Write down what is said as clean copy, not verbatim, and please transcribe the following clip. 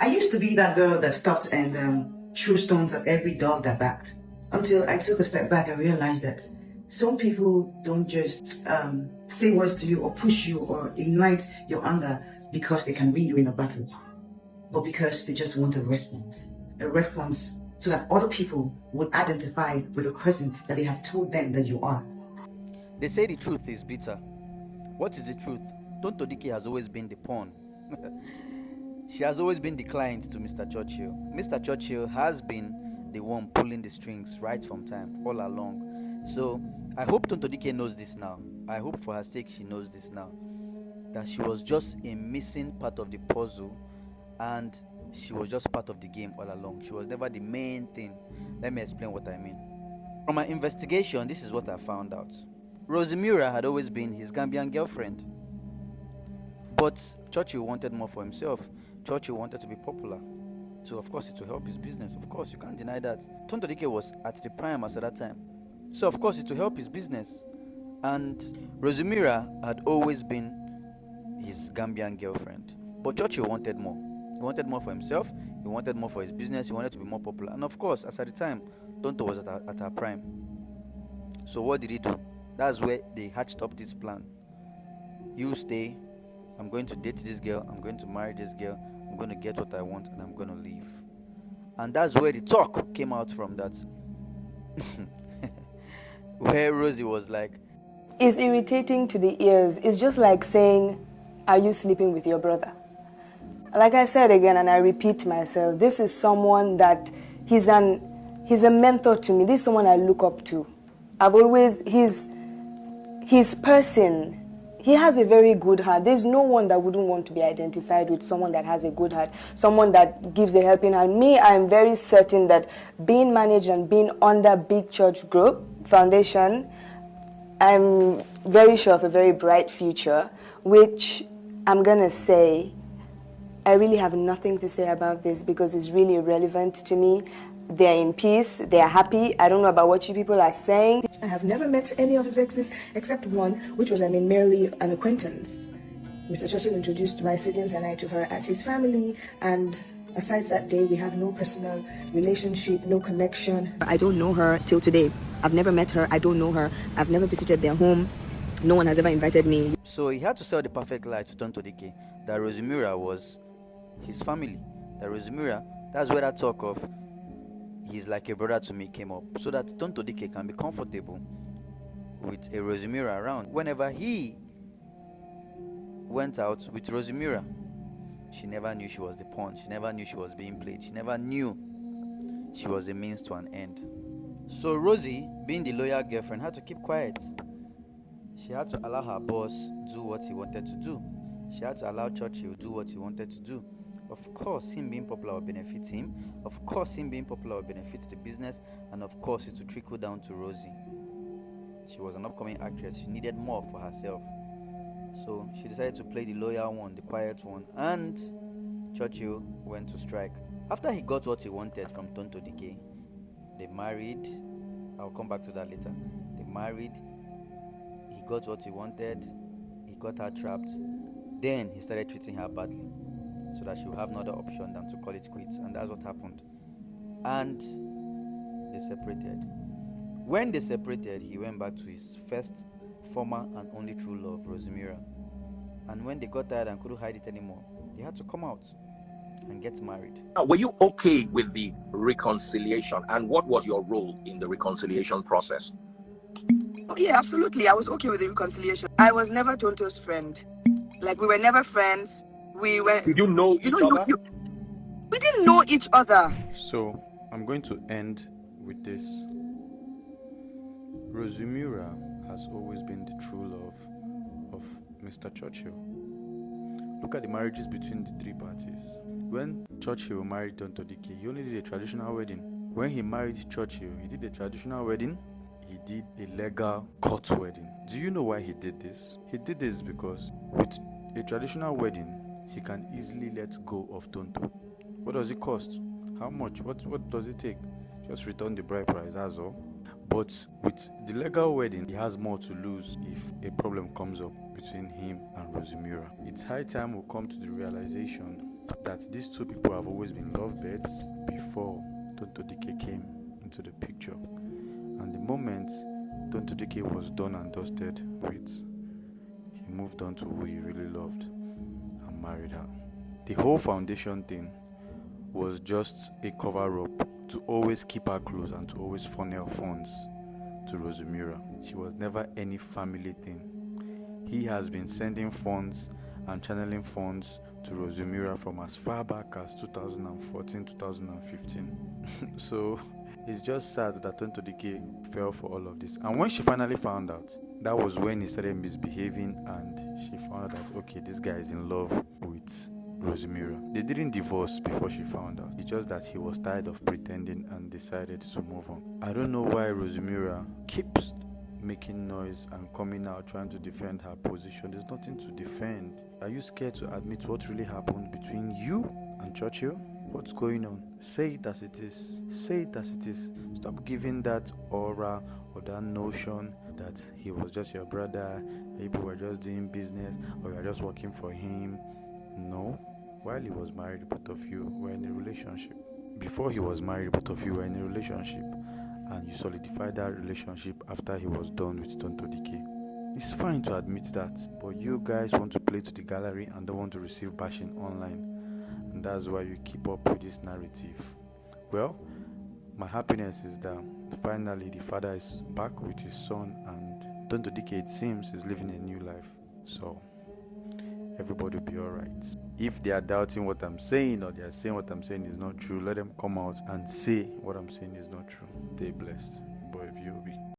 I used to be that girl that stopped and threw stones at every dog that barked. Until I took a step back and realized that some people don't just say words to you or push you or ignite your anger because they can win you in a battle, but because they just want a response so that other people would identify with the person that they have told them that you are. They say the truth is bitter. What is the truth? Tonto Dike has always been the pawn. She has always been the client to Mr. Churchill. Mr. Churchill has been the one pulling the strings right from time, all along. So I hope Tonto Dike knows this now. I hope for her sake she knows this now. That she was just a missing part of the puzzle and she was just part of the game all along. She was never the main thing. Let me explain what I mean. From my investigation, this is what I found out. Rosy Meurer had always been his Gambian girlfriend. But Churchill wanted more for himself. Churchill wanted to be popular. So of course it will help his business. Of course, you can't deny that. Tonto Dike was at the prime at that time. So of course it will help his business. And Rosy Meurer had always been his Gambian girlfriend. But Churchill wanted more. He wanted more for himself. He wanted more for his business. He wanted to be more popular. And of course, as at the time, Tonto was at her prime. So what did he do? That's where they hatched up this plan. You stay. I'm going to date this girl. I'm going to marry this girl. I'm going to get what I want and I'm going to leave. And that's where the talk came out from that. Where Rosie was like, It's irritating to the ears. It's just like saying, are you sleeping with your brother? Like I said again, and I repeat myself, this is someone that he's a mentor to me. This is someone I look up to. His person, he has a very good heart. There's no one that wouldn't want to be identified with someone that has a good heart, someone that gives a helping hand. Me, I'm very certain that being managed and being under Big Church Group Foundation, I'm very sure of a very bright future, which I'm going to say, I really have nothing to say about this because it's really irrelevant to me. They're in peace, they're happy. I don't know about what you people are saying. I have never met any of his exes except one, which was, merely an acquaintance. Mr. Churchill introduced my siblings and I to her as his family, and aside that day, we have no personal relationship, no connection. I don't know her till today. I've never met her. I don't know her. I've never visited their home. No one has ever invited me. So he had to sell the perfect lie to Tonto Dike that Rosy Meurer was his family. That Rosy Meurer, that's where that talk of he's like a brother to me came up. So that Tonto Dike can be comfortable with a Rosy Meurer around. Whenever he went out with Rosy Meurer, she never knew she was the pawn. She never knew she was being played. She never knew she was a means to an end. So Rosie, being the loyal girlfriend, had to keep quiet. She had to allow her boss do what he wanted to do. She had to allow Churchill do what he wanted to do. Of course, him being popular will benefit him. Of course, him being popular will benefit the business. And of course, it will trickle down to Rosie. She was an upcoming actress. She needed more for herself. So she decided to play the loyal one, the quiet one. And Churchill went to strike. After he got what he wanted from Tonto Dike, they married. I'll come back to that later. They married. He got what he wanted. He got her trapped. Then he started treating her badly, so that she would have no other option than to call it quits. And that's what happened. And they separated. When they separated, he went back to his first, former and only true love, Rosy Meurer. And when they got tired and couldn't hide it anymore, they had to come out and get married. Were you okay with the reconciliation? And what was your role in the reconciliation process? Oh, yeah, absolutely. I was okay with the reconciliation. I was never Tonto's friend. Like, we were never friends. We were. Did you know each other? We didn't know each other. So I'm going to end with this. Rosy Meurer has always been the true love of Mr. Churchill. Look at the marriages between the three parties. When Churchill married Tonto Dike, he only did a traditional wedding. When he married Churchill, he did a traditional wedding. He did a legal court wedding. Do you know why he did this? He did this because with a traditional wedding, he can easily let go of Tonto. What does it cost? How much? What does it take? Just return the bride price, that's all. But with the legal wedding, he has more to lose if a problem comes up between him and Rosy Meurer. It's high time we come to the realization that these two people have always been lovebirds before Tonto Dike came into the picture. And the moment Tonto Dike was done and dusted with, he moved on to who he really loved and married her. The whole foundation thing was just a cover-up to always keep her close and to always funnel funds to Rosy Meurer. She was never any family thing. He has been sending funds and channeling funds to Rosy Meurer from as far back as 2014, 2015. So it's just sad that Tonto Dike fell for all of this. And when she finally found out, that was when he started misbehaving, and she found out that, okay, this guy is in love with Rosy Meurer. They didn't divorce before she found out. It's just that he was tired of pretending and decided to move on. I don't know why Rosy Meurer keeps making noise and coming out trying to defend her position. There's nothing to defend. Are you scared to admit what really happened between you and Churchill? What's going on? Say it as it is. Say it as it is. Stop giving that aura or that notion that he was just your brother, people were just doing business, or you are just working for him. No. While he was married, both of you were in a relationship. Before he was married, both of you were in a relationship. And you solidified that relationship after he was done with Tonto Dike. It's fine to admit that, but you guys want to play to the gallery and don't want to receive bashing online. And that's why you keep up with this narrative. Well, my happiness is that finally the father is back with his son, and Tonto Dike, it seems, is living a new life. So everybody will be alright. If they are doubting what I'm saying, or they are saying what I'm saying is not true, let them come out and say what I'm saying is not true. Stay blessed. Boy, VOB.